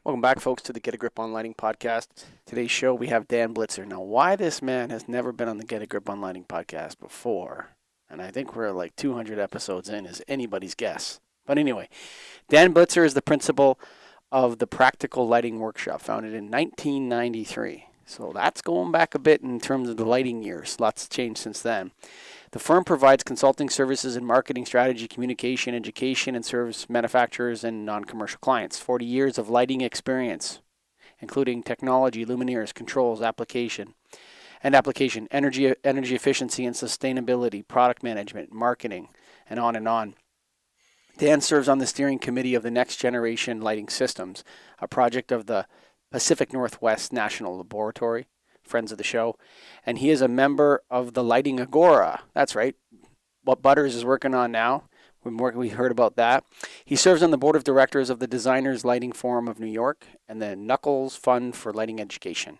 Welcome back, folks, to the Get a Grip on Lighting podcast. Today's show, we have Dan Blitzer. Now, why this man has never been on the Get a Grip on Lighting podcast before, and I think we're like 200 episodes in, is anybody's guess. But anyway, Dan Blitzer is the principal of the Practical Lighting Workshop, founded in 1993. So that's going back a bit in terms of the lighting years. Lots changed since then. The firm provides consulting services in marketing, strategy, communication, education, and serves manufacturers and non-commercial clients. 40 years of lighting experience, including technology, luminaires, controls, application, energy efficiency and sustainability, product management, marketing, and on and on. Dan serves on the steering committee of the Next Generation Lighting Systems, a project of the Pacific Northwest National Laboratory, friends of the show, and he is a member of the Lighting Agora. That's right, what Butters is working on now. We heard about that. He serves on the board of directors of the Designers Lighting Forum of New York and the Knuckles Fund for Lighting Education.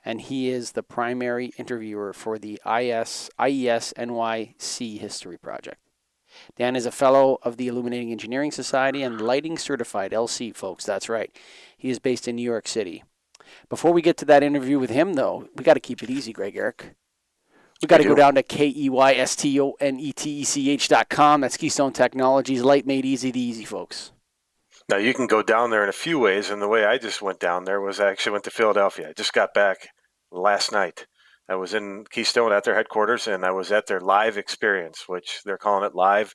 And he is the primary interviewer for the IES NYC History Project. Dan is a fellow of the Illuminating Engineering Society and Lighting Certified LC, folks. That's right. He is based in New York City. Before we get to that interview with him, though, we got to keep it easy, Greg Eric. We got to go down to KEYSTONETECH.com. That's Keystone Technologies. Light made easy to easy, folks. Now, you can go down there in a few ways, and the way I just went down there was I actually went to Philadelphia. I just got back last night. I was in Keystone at their headquarters, and I was at their live experience, which they're calling it live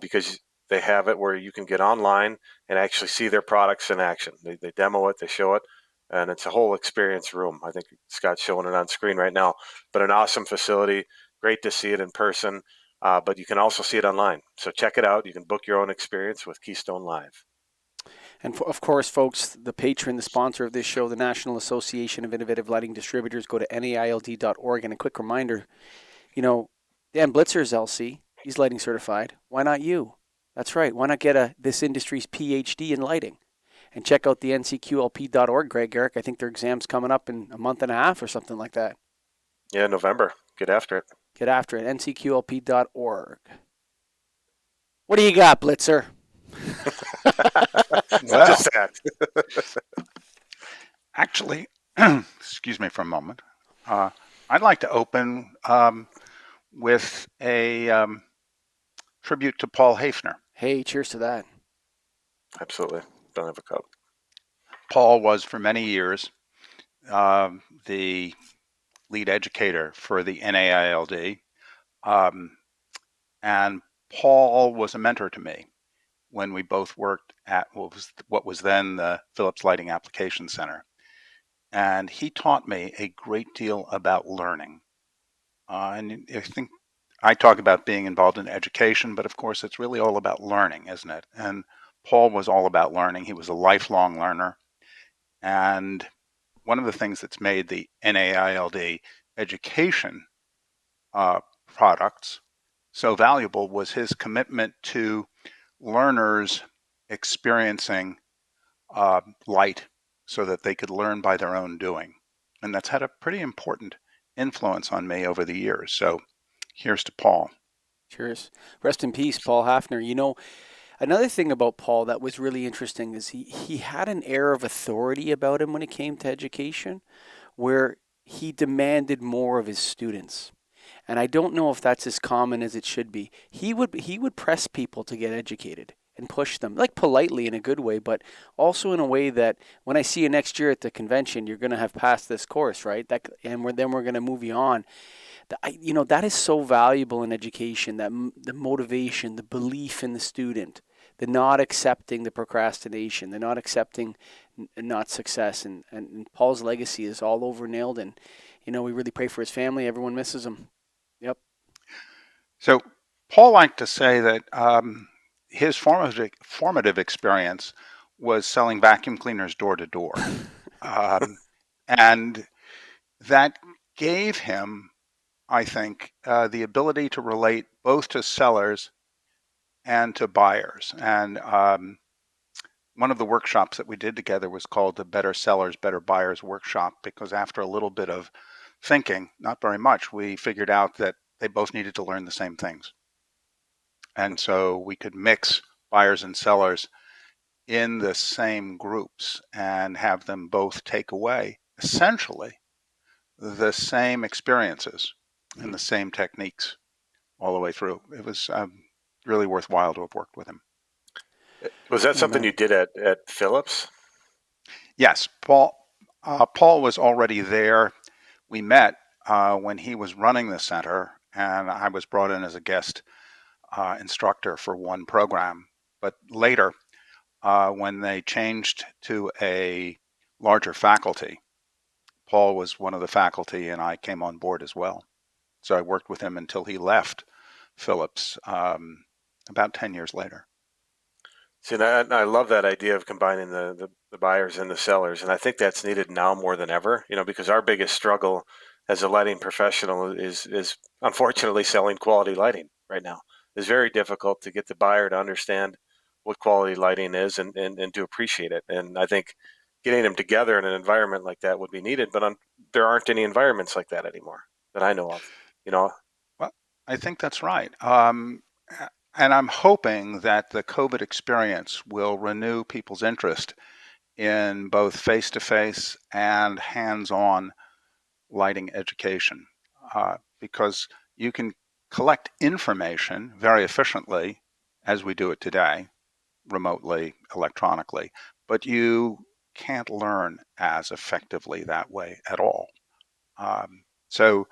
because they have it where you can get online and actually see their products in action. They demo it, they show it, and it's a whole experience room. I think Scott's showing it on screen right now, but an awesome facility. Great to see it in person, but you can also see it online. So check it out. You can book your own experience with Keystone Live. And of course, folks, the patron, the sponsor of this show, the National Association of Innovative Lighting Distributors, go to naild.org. And a quick reminder, Dan Blitzer's LC, he's lighting certified. Why not you? That's right. Why not get this industry's PhD in lighting? And check out the ncqlp.org, Greg Eric. I think their exam's coming up in a month and a half or something like that. Yeah, November. Get after it. Get after it. ncqlp.org. What do you got, Blitzer? Well, just that. Actually, excuse me for a moment. I'd like to open with a tribute to Paul Hafner. Hey, cheers to that. Absolutely. Don't have a cup. Paul was for many years the lead educator for the NAILD. And Paul was a mentor to me when we both worked at what was then the Philips Lighting Application Center. And he taught me a great deal about learning. And I think I talk about being involved in education, but of course it's really all about learning, isn't it? And Paul was all about learning. He was a lifelong learner. And one of the things that's made the NAILD education products so valuable was his commitment to learners experiencing light so that they could learn by their own doing. And that's had a pretty important influence on me over the years. So here's to Paul. Cheers. Rest in peace, Paul Hafner. Another thing about Paul that was really interesting is he had an air of authority about him when it came to education, where he demanded more of his students. And I don't know if that's as common as it should be. He would press people to get educated and push them, like politely in a good way, but also in a way that when I see you next year at the convention, you're going to have passed this course, right? Then we're going to move you on. That is so valuable in education, that the motivation, the belief in the student, the not accepting the procrastination, the not accepting not success. And Paul's legacy is all over nailed. And, we really pray for his family. Everyone misses him. Yep. So Paul liked to say that his formative experience was selling vacuum cleaners door to door. And that gave him, I think, the ability to relate both to sellers and to buyers. And one of the workshops that we did together was called the Better Sellers, Better Buyers workshop, because after a little bit of thinking, not very much, we figured out that they both needed to learn the same things. And so we could mix buyers and sellers in the same groups and have them both take away essentially the same experiences and Mhm. the same techniques all the way through. It was really worthwhile to have worked with him. Was that Oh something you man. did at Phillips? Yes, Paul was already there. We met when he was running the center, and I was brought in as a guest instructor for one program. But later, when they changed to a larger faculty, Paul was one of the faculty, and I came on board as well. So I worked with him until he left Phillips about 10 years later. See, I love that idea of combining the buyers and the sellers, and I think that's needed now more than ever. Because our biggest struggle as a lighting professional is unfortunately selling quality lighting right now. It's very difficult to get the buyer to understand what quality lighting is and to appreciate it. And I think getting them together in an environment like that would be needed, but there aren't any environments like that anymore that I know of. You know, Well, I think that's right. And I'm hoping that the COVID experience will renew people's interest in both face to face and hands on lighting education because you can collect information very efficiently as we do it today, remotely, electronically, but you can't learn as effectively that way at all. So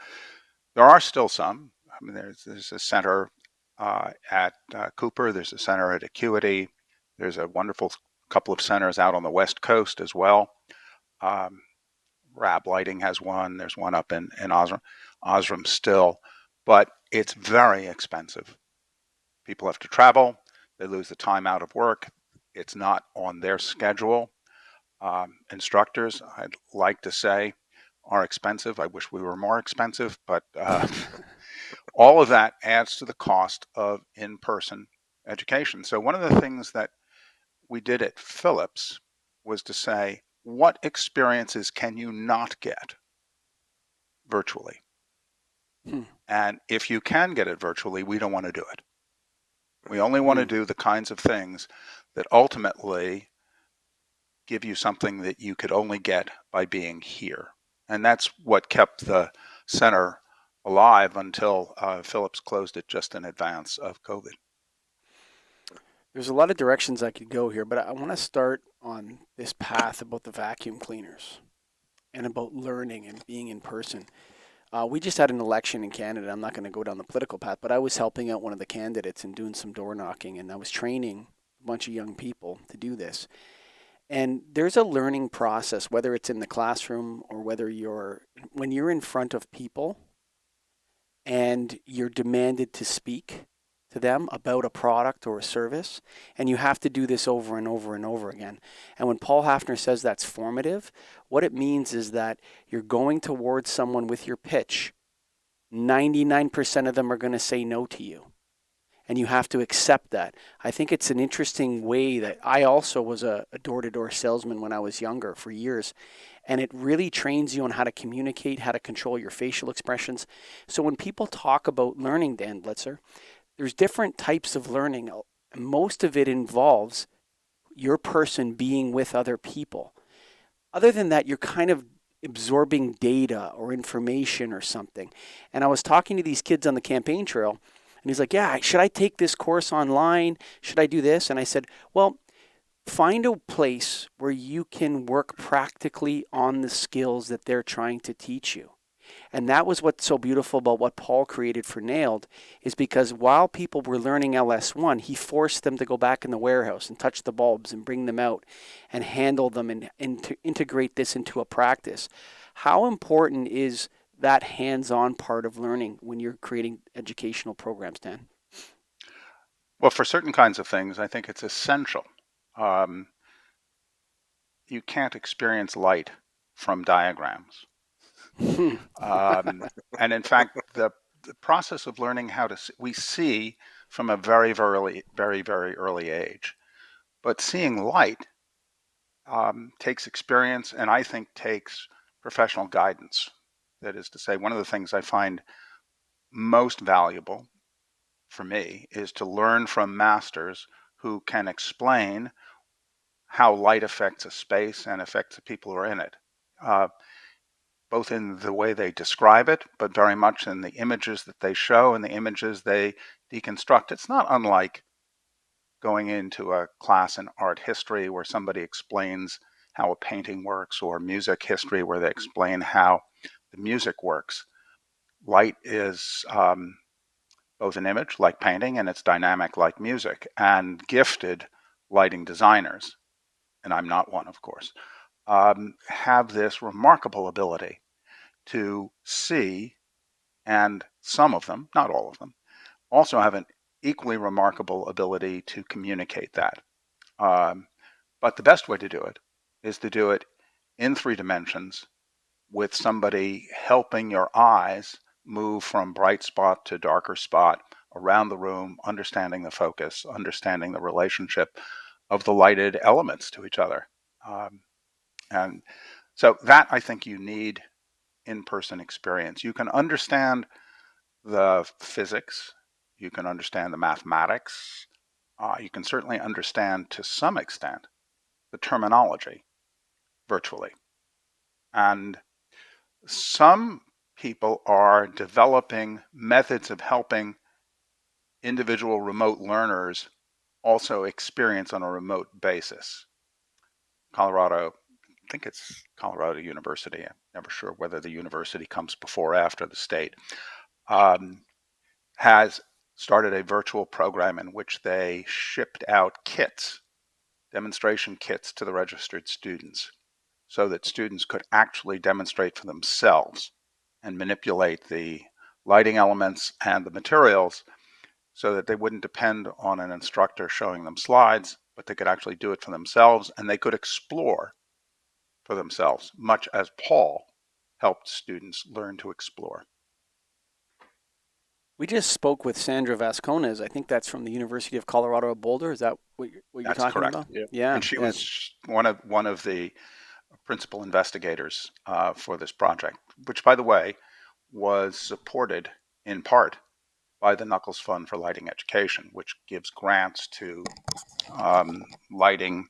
there are still some. I mean, there's a center at Cooper. There's a center at Acuity. There's a wonderful couple of centers out on the West Coast as well. Um, Rab Lighting has one. There's one up in Osram still, but it's very expensive. People have to travel. They lose the time out of work. It's not on their schedule. Instructors, I'd like to say, are expensive. I wish we were more expensive, but all of that adds to the cost of in-person education. So one of the things that we did at Phillips was to say, what experiences can you not get virtually? Hmm. And if you can get it virtually, we don't want to do it. We only want to Hmm. do the kinds of things that ultimately give you something that you could only get by being here. And that's what kept the center alive until Phillips closed it just in advance of COVID. There's a lot of directions I could go here, but I want to start on this path about the vacuum cleaners and about learning and being in person. We just had an election in Canada. I'm not going to go down the political path, but I was helping out one of the candidates and doing some door knocking, and I was training a bunch of young people to do this. And there's a learning process, whether it's in the classroom or whether when you're in front of people and you're demanded to speak to them about a product or a service, and you have to do this over and over and over again. And when Paul Hafner says that's formative, what it means is that you're going towards someone with your pitch. 99% of them are going to say no to you. And you have to accept that. I think it's an interesting way that I also was a door to door salesman when I was younger for years. And it really trains you on how to communicate, how to control your facial expressions. So when people talk about learning, Dan Blitzer, there's different types of learning. Most of it involves your person being with other people. Other than that, you're kind of absorbing data or information or something. And I was talking to these kids on the campaign trail, and he's like, yeah, should I take this course online? Should I do this? And I said, well, find a place where you can work practically on the skills that they're trying to teach you. And that was what's so beautiful about what Paul created for Nailed, is because while people were learning LS1, he forced them to go back in the warehouse and touch the bulbs and bring them out and handle them and to integrate this into a practice. How important is that hands-on part of learning when you're creating educational programs, Dan? Well, for certain kinds of things, I think it's essential. Um, you can't experience light from diagrams. Um, and in fact, the process of learning how to see, we see from a very early age. But seeing light takes experience and I think takes professional guidance. That is to say, one of the things I find most valuable for me is to learn from masters who can explain how light affects a space and affects the people who are in it, both in the way they describe it, but very much in the images that they show and the images they deconstruct. It's not unlike going into a class in art history where somebody explains how a painting works, or music history where they explain how the music works. Light is both an image like painting and it's dynamic like music, and gifted lighting designers, and I'm not one, of course, have this remarkable ability to see, and some of them, not all of them, also have an equally remarkable ability to communicate that. But the best way to do it is to do it in 3 dimensions with somebody helping your eyes move from bright spot to darker spot around the room, understanding the focus, understanding the relationship of the lighted elements to each other. And so that, I think, you need in-person experience. You can understand the physics, you can understand the mathematics, you can certainly understand to some extent the terminology virtually. And some people are developing methods of helping individual remote learners also experience on a remote basis. Colorado, I think it's Colorado University, I'm never sure whether the university comes before or after the state, has started a virtual program in which they shipped out kits, demonstration kits, to the registered students so that students could actually demonstrate for themselves and manipulate the lighting elements and the materials so that they wouldn't depend on an instructor showing them slides, but they could actually do it for themselves, and they could explore for themselves, much as Paul helped students learn to explore. We just spoke with Sandra Vascones. I think that's from the University of Colorado Boulder. Is that what you're That's talking correct. about? Yeah. Yeah. And she Yeah. was one of the principal investigators for this project, which, by the way, was supported in part by the Knuckles Fund for Lighting Education, which gives grants to lighting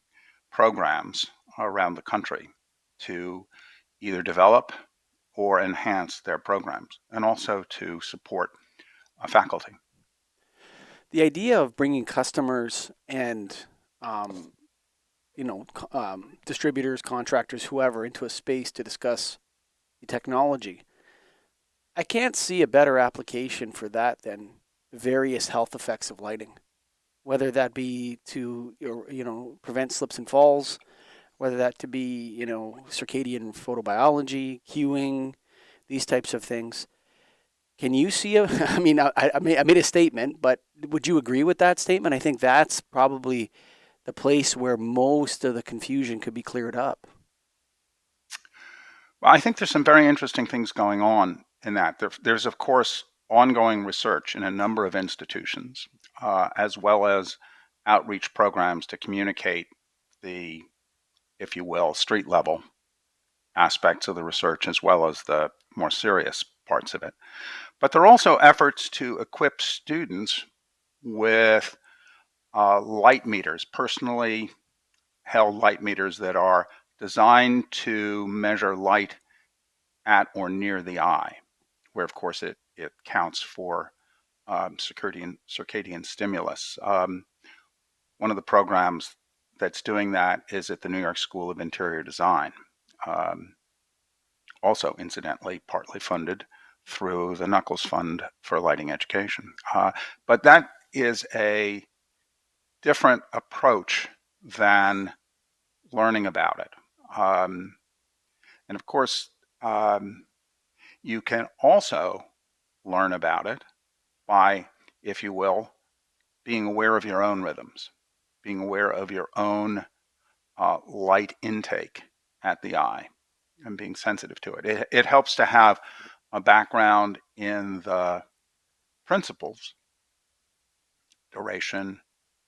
programs around the country to either develop or enhance their programs, and also to support faculty. The idea of bringing customers and um, distributors, contractors, whoever, into a space to discuss the technology. I can't see a better application for that than various health effects of lighting, whether that be to prevent slips and falls, whether that to be circadian photobiology, cueing, these types of things. Can you see a? I mean, I made a statement, but would you agree with that statement? I think that's probably the place where most of the confusion could be cleared up. Well, I think there's some very interesting things going on in that. There's, of course, ongoing research in a number of institutions, as well as outreach programs to communicate the, if you will, street level aspects of the research, as well as the more serious parts of it. But there are also efforts to equip students with light meters, personally held light meters that are designed to measure light at or near the eye, where of course it counts for circadian stimulus. One of the programs that's doing that is at the New York School of Interior Design, also incidentally partly funded through the Knuckles Fund for Lighting Education. But that is a different approach than learning about it. And of course, you can also learn about it by, if you will, being aware of your own rhythms, being aware of your own light intake at the eye, and being sensitive to it. It helps to have a background in the principles: duration,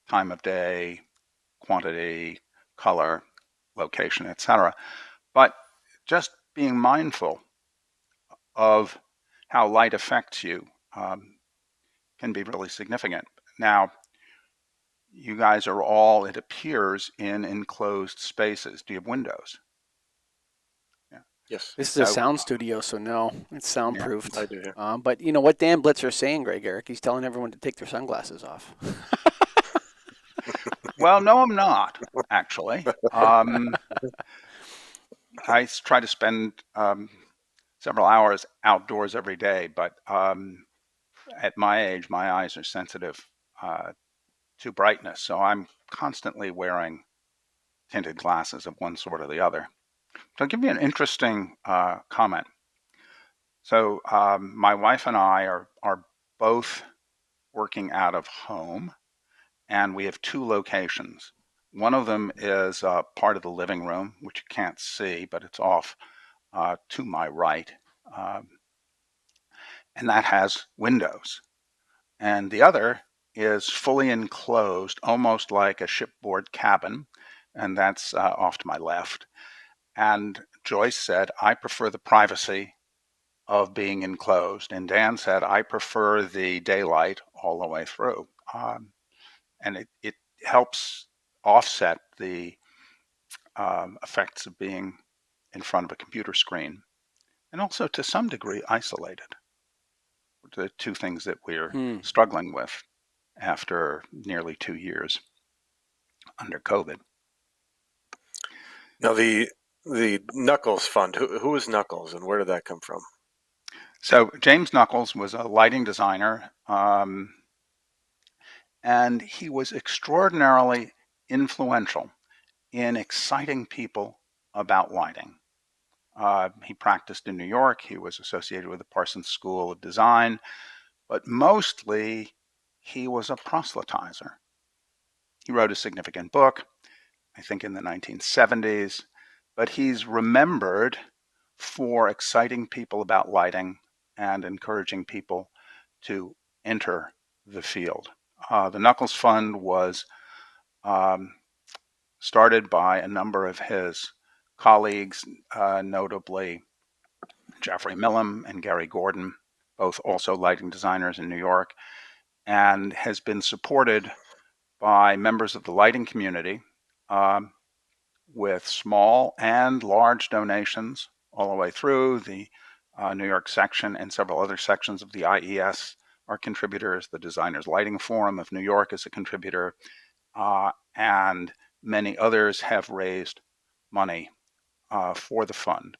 time of day, quantity, color, location, etc. But just being mindful of how light affects you can be really significant. Now, you guys are all, it appears, in enclosed spaces. Do you have windows? Yeah. Yes, This is a So, sound studio, so no, it's yeah. soundproofed. I do. Yeah. But you know what Dan Blitzer is saying, Greg Eric? He's telling everyone to take their sunglasses off. Well, no, I'm not, actually. I try to spend several hours outdoors every day, but at my age, my eyes are sensitive uh, to brightness, so I'm constantly wearing tinted glasses of one sort or the other. So I'll give you an interesting comment. So my wife and I are both working out of home, and we have two locations. One of them is part of the living room, which you can't see, but it's off to my right, um, and that has windows. And the other is fully enclosed, almost like a shipboard cabin, and that's off to my left. And Joyce said, I prefer the privacy of being enclosed. And Dan said, I prefer the daylight all the way through. And it helps offset the effects of being in front of a computer screen and also to some degree isolated. The two things that we're Hmm. struggling with after nearly 2 years under COVID. Now the Knuckles Fund. Who is Knuckles, and where did that come from? So James Knuckles was a lighting designer, and he was extraordinarily influential in exciting people about lighting. He practiced in New York. He was associated with the Parsons School of Design, but mostly he was a proselytizer. He wrote a significant book, I think in the 1970s, but he's remembered for exciting people about lighting and encouraging people to enter the field. The Knuckles Fund was um, started by a number of his colleagues, notably Jeffrey Millam and Gary Gordon, both also lighting designers in New York, and has been supported by members of the lighting community um, with small and large donations all the way through. The New York section and several other sections of the IES are contributors. The Designers Lighting Forum of New York is a contributor, and many others have raised money for the fund.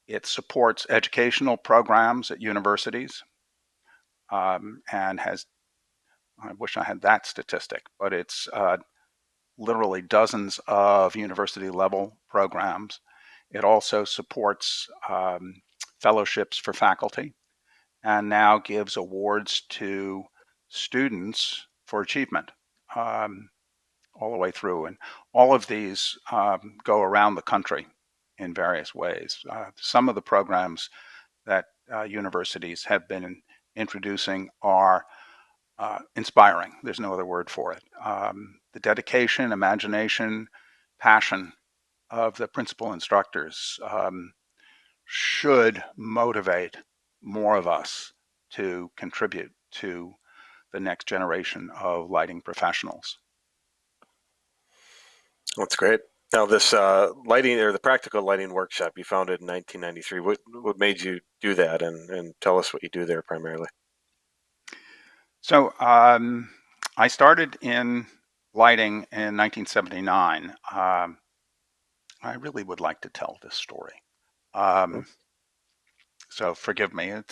It supports educational programs at universities and has, I wish I had that statistic, but it's literally dozens of university level programs. It also supports fellowships for faculty and now gives awards to students for achievement all the way through. And all of these go around the country in various ways. Some of the programs that universities have been introducing are inspiring. There's no other word for it. The dedication, imagination, passion of the principal instructors should motivate more of us to contribute to the next generation of lighting professionals. That's great. Now this lighting or the practical lighting workshop you founded in 1993. What made you do that, and tell us what you do there primarily. So I started in lighting in 1979. I really would like to tell this story. Hmm? So forgive me. I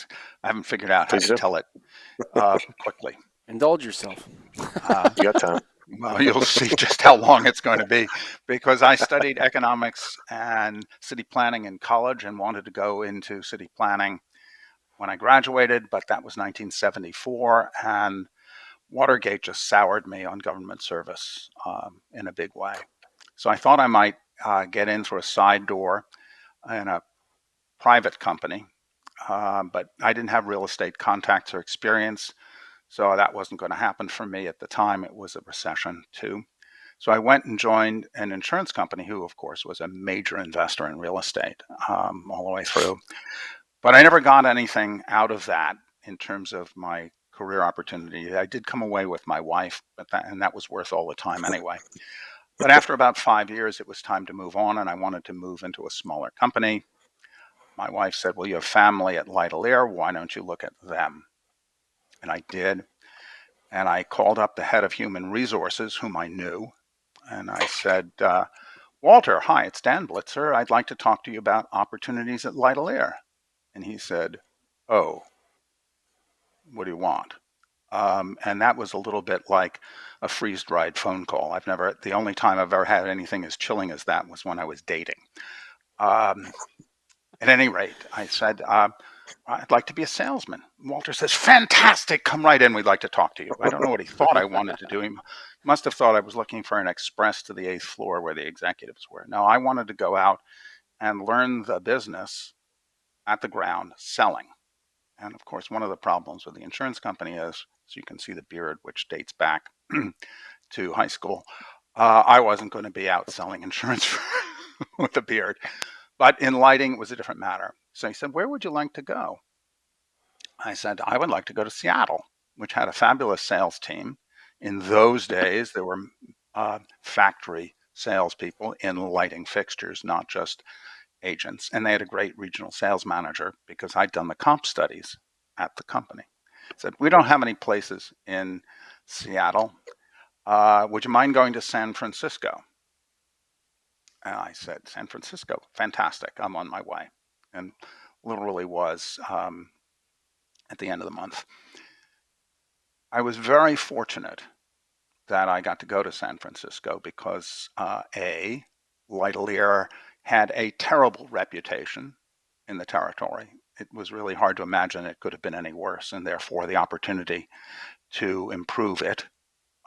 haven't figured out how Please to do. tell it quickly. Indulge yourself. Uh, You got time. well, you'll see just how long it's going to be because I studied economics and city planning in college and wanted to go into city planning when I graduated, but that was 1974, and Watergate just soured me on government service in a big way. So I thought I might get in through a side door in a private company, but I didn't have real estate contacts or experience, so that wasn't going to happen for me at the time. It was a recession too. So I went and joined an insurance company, who, of course, was a major investor in real estate all the way through. But I never got anything out of that in terms of my career opportunity. I did come away with my wife, and that was worth all the time anyway. But after about 5 years, it was time to move on, and I wanted to move into a smaller company. My wife said, well, you have family at Lightlear. Why don't you look at them? And I did. And I called up the head of human resources, whom I knew. And I said, Walter, hi, it's Dan Blitzer. I'd like to talk to you about opportunities at Lightlear. And he said, oh, what do you want? And that was a little bit like a freeze-dried phone call. The only time I've ever had anything as chilling as that was when I was dating. At any rate, I said, I'd like to be a salesman. Walter says, fantastic, come right in, we'd like to talk to you. I don't know what he thought I wanted to do. He must have thought I was looking for an express to the 8th floor where the executives were. No, I wanted to go out and learn the business at the ground selling. And of course, one of the problems with the insurance company is, so you can see the beard, which dates back to high school, I wasn't going to be out selling insurance with a beard. But in lighting, it was a different matter. So he said, where would you like to go? I said, I would like to go to Seattle, which had a fabulous sales team. In those days, there were factory salespeople in lighting fixtures, not just agents. And they had a great regional sales manager because I'd done the comp studies at the company. I said, we don't have any places in Seattle. Would you mind going to San Francisco? And I said, San Francisco, fantastic, I'm on my way. And literally was at the end of the month. I was very fortunate that I got to go to San Francisco because Lightlear had a terrible reputation in the territory. It was really hard to imagine it could have been any worse, and therefore the opportunity to improve it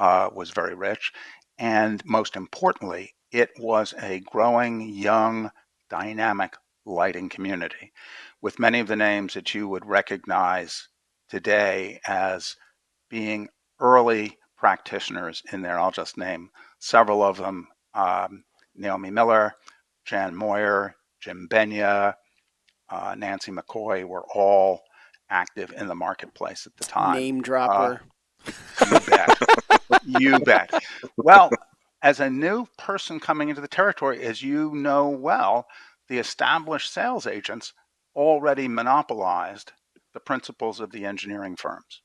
was very rich. And most importantly, it was a growing, young, dynamic lighting community with many of the names that you would recognize today as being early practitioners in there. I'll just name several of them. Naomi Miller, Jan Moyer, Jim Benya, Nancy McCoy were all active in the marketplace at the time. Name dropper. You bet. You bet. Well, as a new person coming into the territory, as you know well, the established sales agents already monopolized the principles of the engineering firms.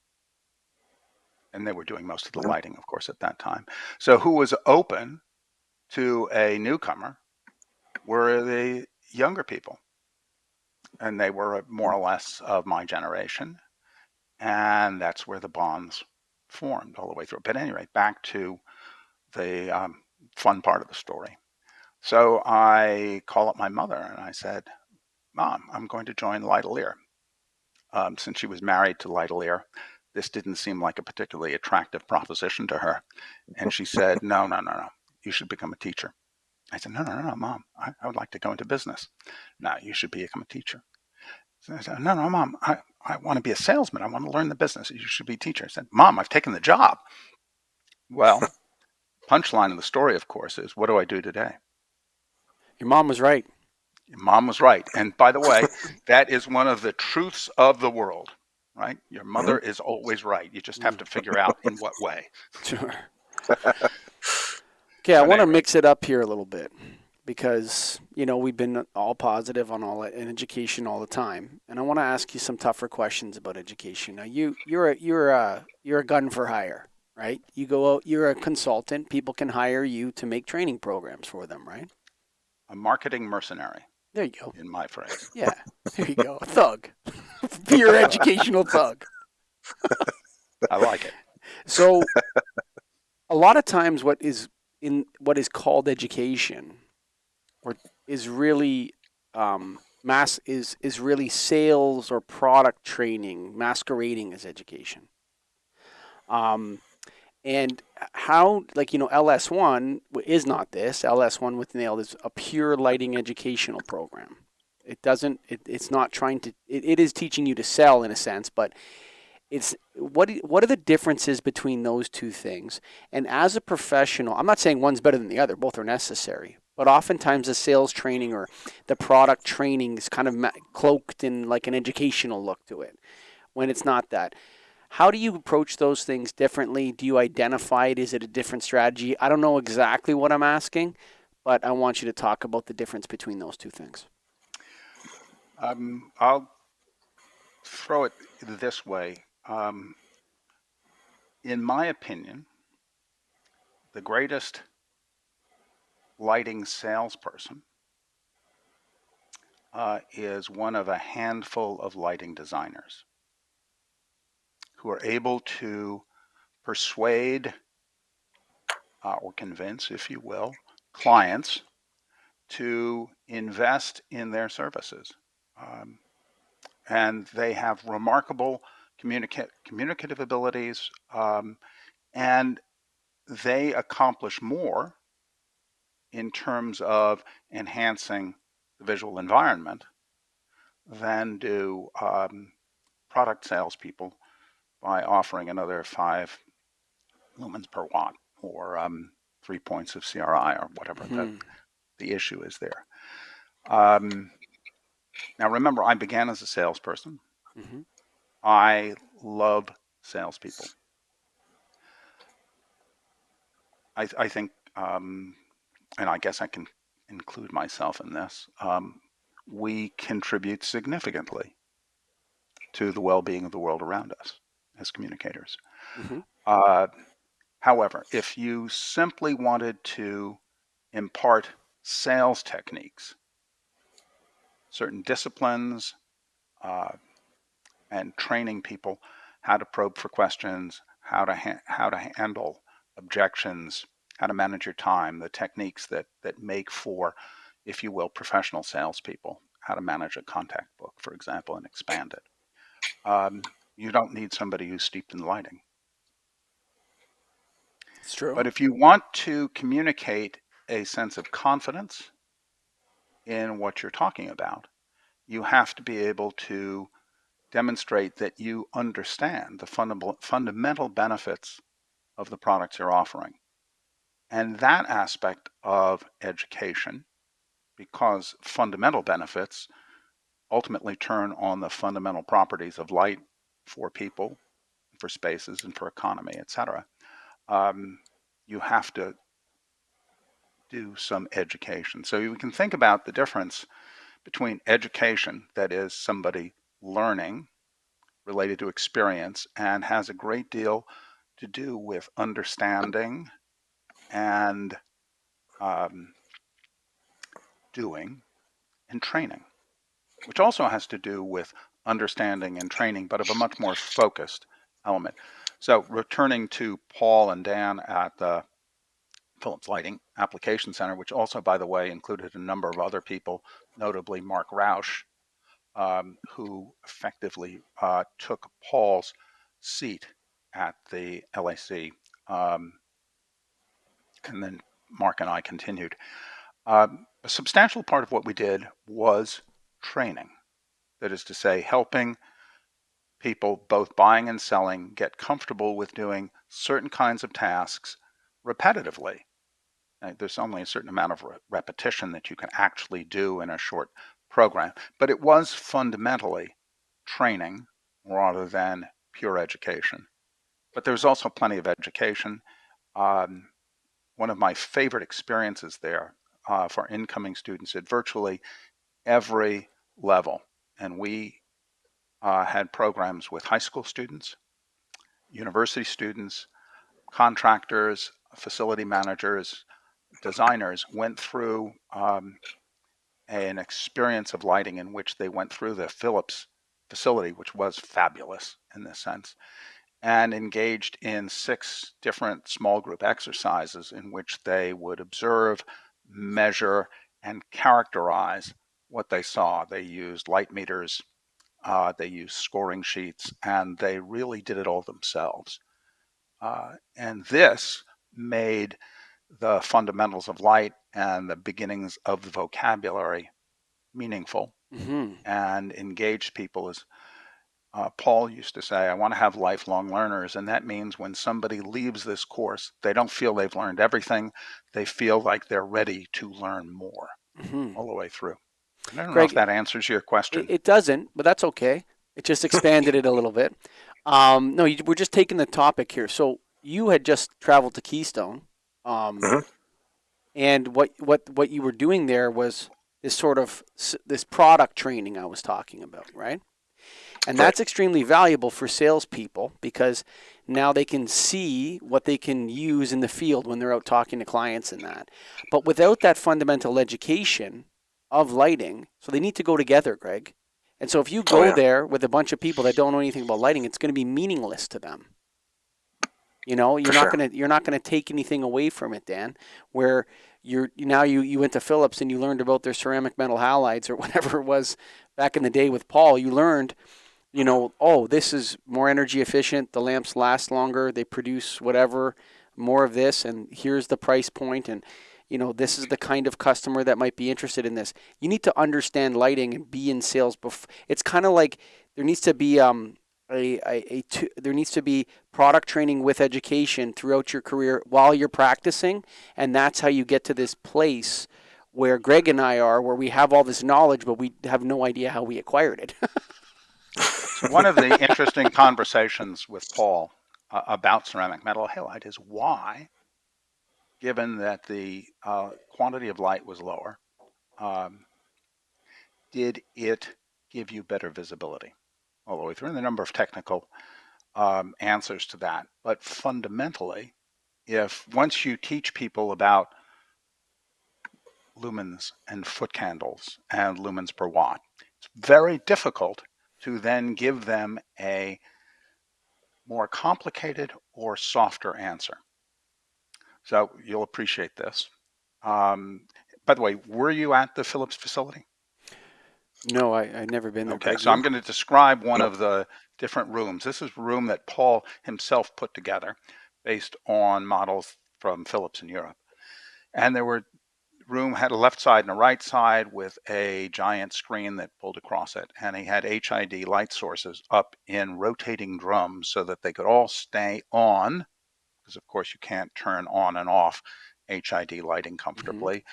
And they were doing most of the lighting, of course, at that time. So who was open to a newcomer were the younger people. And they were more or less of my generation. And that's where the bonds formed all the way through. But anyway, back to the fun part of the story. So I call up my mother and I said, Mom, I'm going to join Lightlear. Since she was married to Lightlear, this didn't seem like a particularly attractive proposition to her. And she said, no, you should become a teacher. I said, no, Mom, I would like to go into business. No, you should become a teacher. So I said, no, Mom, I want to be a salesman. I want to learn the business. You should be a teacher. I said, Mom, I've taken the job. Well, punchline of the story, of course, is what do I do today? Your mom was right. Your mom was right. And by the way, that is one of the truths of the world, right? Your mother is always right. You just have to figure out in what way. Sure. Okay, I want to mix it up here a little bit because, we've been all positive on in education all the time. And I want to ask you some tougher questions about education. Now, you're a gun for hire, right? You go out, you're a consultant. People can hire you to make training programs for them, right? A marketing mercenary. There you go. In my phrase. Yeah, there you go. A thug. Pure educational thug. I like it. So a lot of times what is called education is really is really sales or product training masquerading as education. And how, LS1 is not this. LS1 with Nailed is a pure lighting educational program. It's not trying to, it is teaching you to sell in a sense, but it's, what are the differences between those two things? And as a professional, I'm not saying one's better than the other, both are necessary, but oftentimes the sales training or the product training is kind of cloaked in like an educational look to it when it's not that. How do you approach those things differently? Do you identify it? Is it a different strategy? I don't know exactly what I'm asking, but I want you to talk about the difference between those two things. I'll throw it this way. In my opinion, the greatest lighting salesperson is one of a handful of lighting designers who are able to persuade or convince, if you will, clients to invest in their services. Um, and they have remarkable communicative abilities, and they accomplish more in terms of enhancing the visual environment than do product salespeople by offering another 5 lumens per watt or 3 points of CRI or whatever the issue is there. Now, remember, I began as a salesperson. Mm-hmm. I love salespeople. I think, and I guess I can include myself in this, we contribute significantly to the well-being of the world around us as communicators. Mm-hmm. However, if you simply wanted to impart sales techniques, certain disciplines, uh, and training people how to probe for questions, how to handle objections, how to manage your time, the techniques that make for, if you will, professional salespeople, how to manage a contact book, for example, and expand it. You don't need somebody who's steeped in lighting. It's true. But if you want to communicate a sense of confidence in what you're talking about, you have to be able to demonstrate that you understand the fundamental benefits of the products you're offering. And that aspect of education, because fundamental benefits ultimately turn on the fundamental properties of light for people, for spaces, and for economy, etc. You have to do some education. So we can think about the difference between education, that is somebody learning related to experience, and has a great deal to do with understanding and um, doing and training, which also has to do with understanding and training, but of a much more focused element. So returning to Paul and Dan at the Philips Lighting Application Center, which also, by the way, included a number of other people, notably Mark Rausch, who effectively took Paul's seat at the LAC. And then Mark and I continued. A substantial part of what we did was training. That is to say, helping people, both buying and selling, get comfortable with doing certain kinds of tasks repetitively. There's only a certain amount of repetition that you can actually do in a short program, but it was fundamentally training rather than pure education. But there was also plenty of education. One of my favorite experiences there for incoming students at virtually every level, and we had programs with high school students, university students, contractors, facility managers, designers, went through an experience of lighting in which they went through the Philips facility, which was fabulous in this sense, and engaged in 6 different small group exercises in which they would observe, measure, and characterize what they saw. They used light meters, they used scoring sheets, and they really did it all themselves. And this made the fundamentals of light and the beginnings of the vocabulary meaningful Mm-hmm. and engaged people. As Paul used to say, I want to have lifelong learners. And that means when somebody leaves this course, they don't feel they've learned everything. They feel like they're ready to learn more Mm-hmm. all the way through. I don't know if Greg, that answers your question. it doesn't, but that's okay. It just expanded it a little bit. No, we're just taking the topic here. So you had just traveled to Keystone, um, Hmm. and what you were doing there was this sort of this product training I was talking about, right? And Right. that's extremely valuable for salespeople because now they can see what they can use in the field when they're out talking to clients and that. But without that fundamental education of lighting, so they need to go together, Greg. And so if you Oh go yeah, there with a bunch of people that don't know anything about lighting, it's going to be meaningless to them. You know, for sure. you're not gonna take anything away from it, Dan. Where you went to Philips and you learned about their ceramic metal halides or whatever it was back in the day with Paul. You learned, oh, this is more energy efficient. The lamps last longer. They produce whatever more of this, and here's the price point, and this is the kind of customer that might be interested in this. You need to understand lighting and be in sales. It's kind of like there needs to be there needs to be product training with education throughout your career while you're practicing, and that's how you get to this place where Greg and I are, where we have all this knowledge, but we have no idea how we acquired it. So one of the interesting conversations with Paul about ceramic metal halide is why, given that the quantity of light was lower, um, did it give you better visibility all the way through? And the number of technical answers to that. But fundamentally, if once you teach people about lumens and foot candles and lumens per watt, it's very difficult to then give them a more complicated or softer answer. So you'll appreciate this. Um, by the way, were you at the Philips facility? No, I've never been there, Okay, Greg. so I'm You? going to describe one Nope. of the different rooms. This is a room that Paul himself put together based on models from Philips in Europe. And there were room had a left side and a right side with a giant screen that pulled across it. And he had HID light sources up in rotating drums so that they could all stay on, because of course you can't turn on and off HID lighting Mm-hmm. comfortably,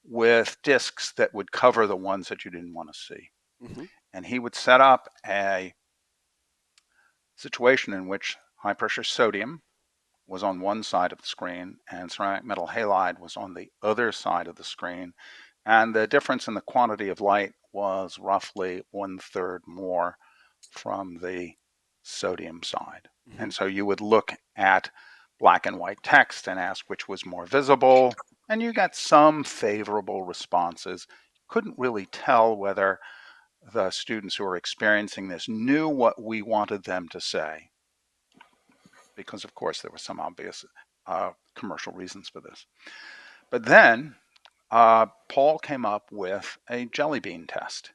with discs that would cover the ones that you didn't want to see. Mm-hmm. And he would set up a situation in which high pressure sodium was on one side of the screen and ceramic metal halide was on the other side of the screen. And the difference in the quantity of light was roughly 1/3 more from the sodium side. Mm-hmm. And so you would look at black and white text and ask which was more visible, and you got some favorable responses. Couldn't really tell whether the students who were experiencing this knew what we wanted them to say, because of course there were some obvious commercial reasons for this. But then Paul came up with a jelly bean test.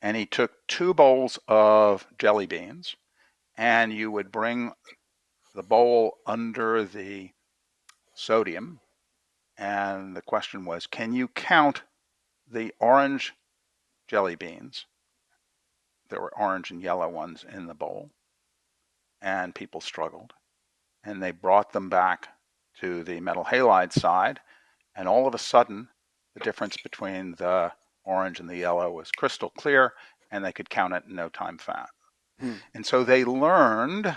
And he took 2 bowls of jelly beans, and you would bring the bowl under the sodium. And the question was, can you count the orange jelly beans? There were orange and yellow ones in the bowl, and people struggled. And they brought them back to the metal halide side, and all of a sudden, the difference between the orange and the yellow was crystal clear, and they could count it in no time flat. Hmm. And so they learned,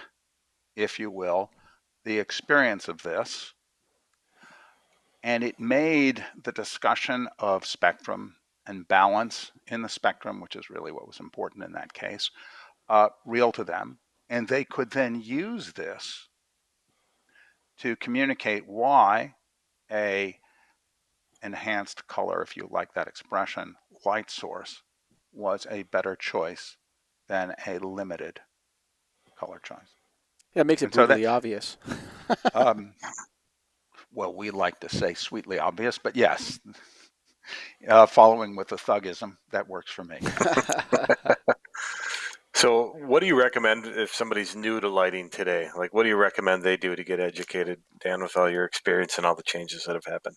if you will, the experience of this, and it made the discussion of spectrum and balance in the spectrum, which is really what was important in that case, real to them. And they could then use this to communicate why a enhanced color, if you like that expression, light source was a better choice than a limited color choice. Yeah, it makes it And so that, brutally obvious. um, well, we like to say sweetly obvious, but yes, following with the thugism, that works for me. So, what do you recommend if somebody's new to lighting today? Like, what do you recommend they do to get educated, Dan, with all your experience and all the changes that have happened?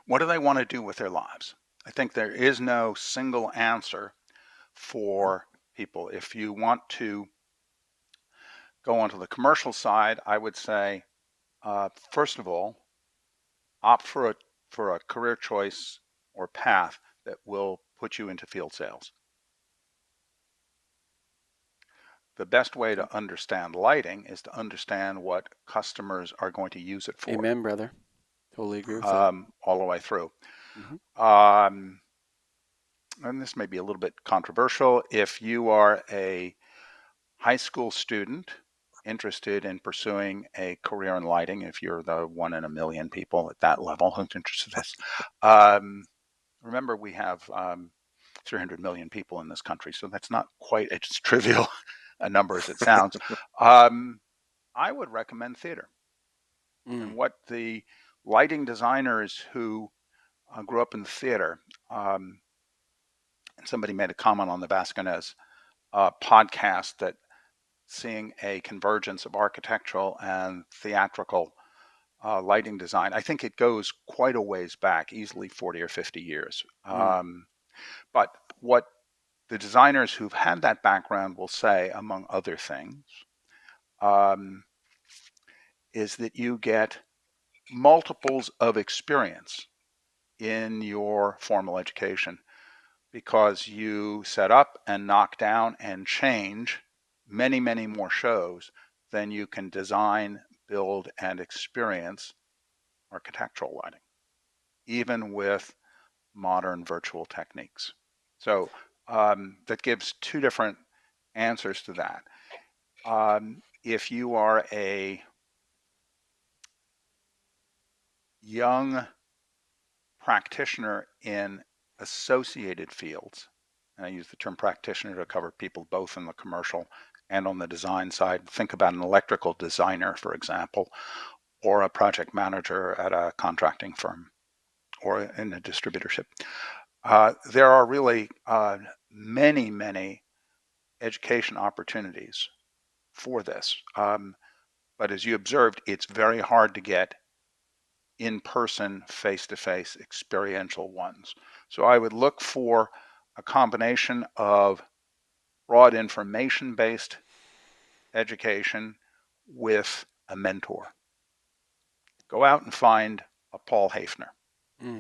What do they want to do with their lives? I think there is no single answer for people. If you want to go onto the commercial side, I would say, first of all, opt for a career choice or path that will put you into field sales. the best way to understand lighting is to understand what customers are going to use it for. Amen, brother. Totally agree with that. All the way through. Mm-hmm. And this may be a little bit controversial. If you are a high school student interested in pursuing a career in lighting, if you're the 1 in a million people at that level who's interested in this, remember we have 300 million people in this country, so that's not quite as trivial a number as it sounds. I would recommend theater. And what the lighting designers who grew up in the theater, and somebody made a comment on the Vasconez podcast that seeing a convergence of architectural and theatrical lighting design, I think it goes quite a ways back, easily 40 or 50 years. But what the designers who've had that background will say, among other things, is that you get multiples of experience in your formal education because you set up and knock down and change many, many more shows than you can design, build, and experience architectural lighting, even with modern virtual techniques. So that gives two different answers to that. If you are a young practitioner in associated fields, and I use the term practitioner to cover people both in the commercial and on the design side. Think about an electrical designer, for example, or a project manager at a contracting firm or in a distributorship. There are really many, many education opportunities for this. But as you observed, it's very hard to get in-person, face-to-face experiential ones. So I would look for a combination of broad information-based education with a mentor. Go out and find a Paul Hafner,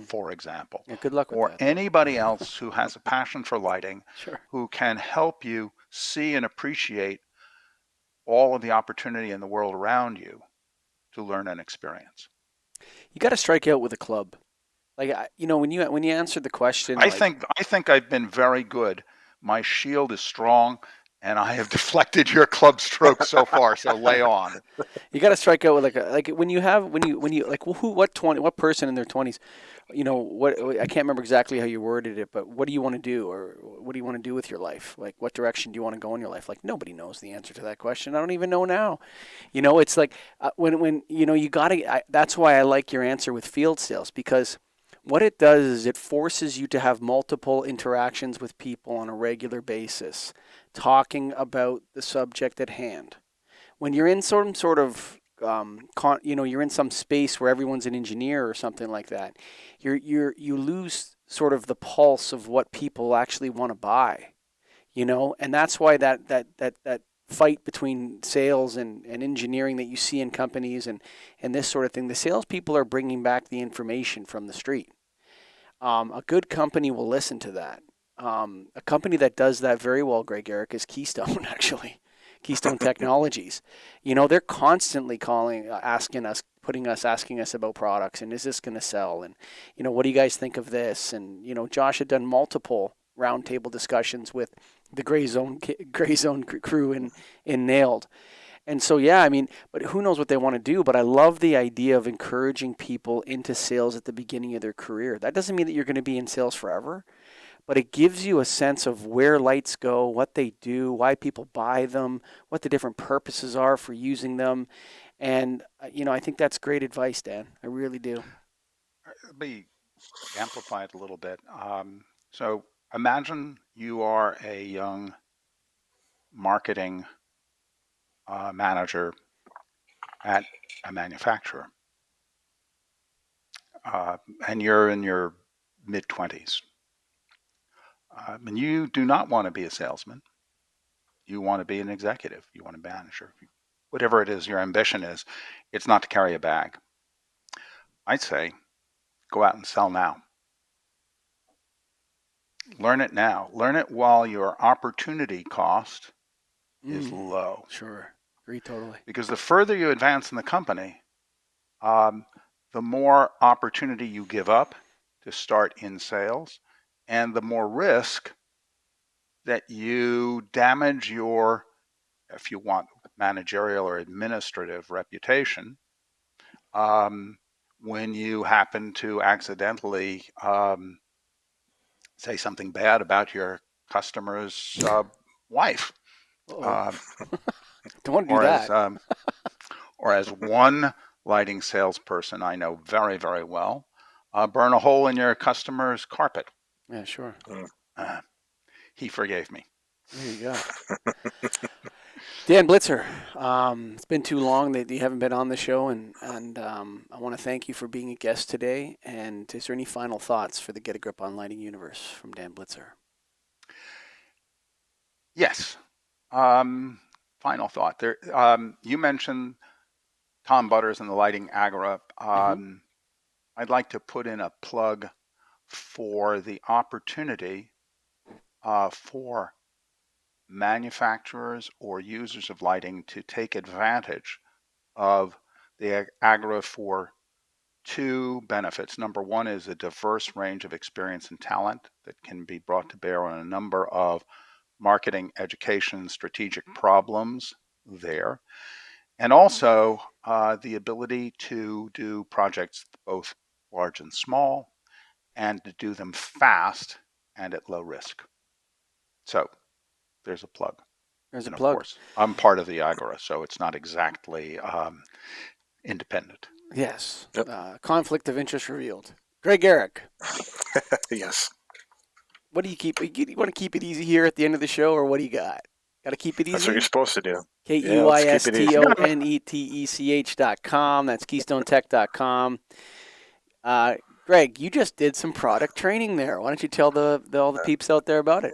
for example, Yeah, good luck with or that. anybody else who has a passion for lighting, Sure. who can help you see and appreciate all of the opportunity in the world around you to learn and experience. You got to strike out with a club. Like when you answered the question, I think I've been very good. My shield is strong, and I have deflected your club stroke so far. So lay on. you got to strike out with like when you like what person in their 20s, what I can't remember exactly how you worded it, but what do you want to do, or what do you want to do with your life? Like, what direction do you want to go in your life? Like, nobody knows the answer to that question. I don't even know now. It's like when you got to. That's why I like your answer with field sales, because what it does is it forces you to have multiple interactions with people on a regular basis, talking about the subject at hand. When you're in some sort of you're in some space where everyone's an engineer or something like that, you lose sort of the pulse of what people actually want to buy, and that's why that fight between sales and engineering that you see in companies and this sort of thing, the salespeople are bringing back the information from the street. A good company will listen to that. A company that does that very well, Greg Eric, is Keystone, actually. Keystone Technologies. They're constantly calling, asking us about products, and is this going to sell? And, what do you guys think of this? And, Josh had done multiple roundtable discussions with the Gray Zone crew in Nailed. And so, yeah, I mean, but who knows what they want to do? But I love the idea of encouraging people into sales at the beginning of their career. That doesn't mean that you're going to be in sales forever, but it gives you a sense of where lights go, what they do, why people buy them, what the different purposes are for using them. And, I think that's great advice, Dan. I really do. Let me amplify it a little bit. So imagine you are a young marketing manager at a manufacturer, and you're in your mid 20s. And you do not want to be a salesman. You want to be an executive. You want to be a manager. Whatever it is your ambition is, it's not to carry a bag. I'd say go out and sell now. Learn it now. Learn it while your opportunity cost is low. Sure. Agree totally. Because the further you advance in the company, the more opportunity you give up to start in sales, and the more risk that you damage your, if you want, managerial or administrative reputation when you happen to accidentally say something bad about your customer's wife. Uh-oh. Um, Don't want to do or as that. or as one lighting salesperson I know very, very well, burn a hole in your customer's carpet. Yeah, sure. He forgave me. There you go. Dan Blitzer, it's been too long that you haven't been on the show, and I want to thank you for being a guest today. And is there any final thoughts for the Get a Grip on Lighting universe from Dan Blitzer? Yes. Final thought. There, you mentioned Tom Butters and the Lighting Agora. I'd like to put in a plug for the opportunity for manufacturers or users of lighting to take advantage of the Agora for two benefits. Number one is a diverse range of experience and talent that can be brought to bear on a number of marketing, education, strategic problems there. And also the ability to do projects both large and small, and to do them fast and at low risk. So there's a plug. There's a And of plug. course, I'm part of the Agora, so it's not exactly independent. Yes. Yep. Conflict of interest revealed. Greg Eric, Yes. what do you keep? You want to keep it easy here at the end of the show, or what do you got? Got to keep it That's what easy? you're supposed to do. Yeah, let's keep it easy. KEYSTONETECH.com. That's KeystoneTech.com. Greg, you just did some product training there. Why don't you tell all the peeps out there about it?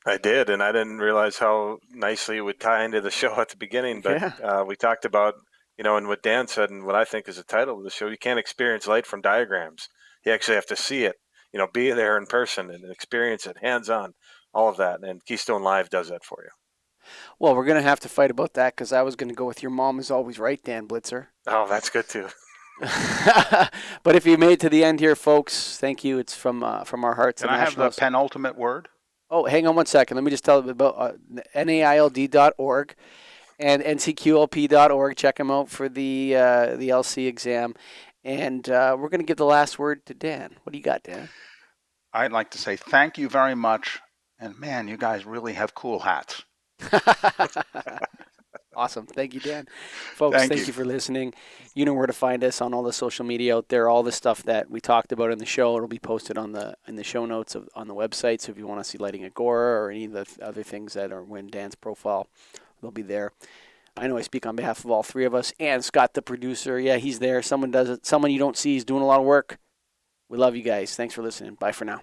I did, and I didn't realize how nicely it would tie into the show at the beginning. But Yeah. we talked about, and what Dan said, and what I think is the title of the show. You can't experience light from diagrams. You actually have to see it. Be there in person and experience it, hands-on, all of that. And Keystone Live does that for you. Well, we're going to have to fight about that because I was going to go with your mom is always right, Dan Blitzer. Oh, that's good too. But if you made it to the end here, folks, thank you. It's from our hearts. Can I have the penultimate word? Oh, hang on one second. Let me just tell you about NAILD.org and NCQLP.org. Check them out for the LC exam. And we're going to give the last word to Dan. What do you got, Dan? I'd like to say thank you very much. And man, you guys really have cool hats. Awesome. Thank you, Dan. Folks, thank you for listening. You know where to find us on all the social media out there. All the stuff that we talked about in the show, it'll be posted in the show notes on the website. So if you want to see Lighting Agora or any of the other things that are in Dan's profile, they'll be there. I know I speak on behalf of all three of us. And Scott, the producer, yeah, he's there. Someone does it. Someone you don't see is doing a lot of work. We love you guys. Thanks for listening. Bye for now.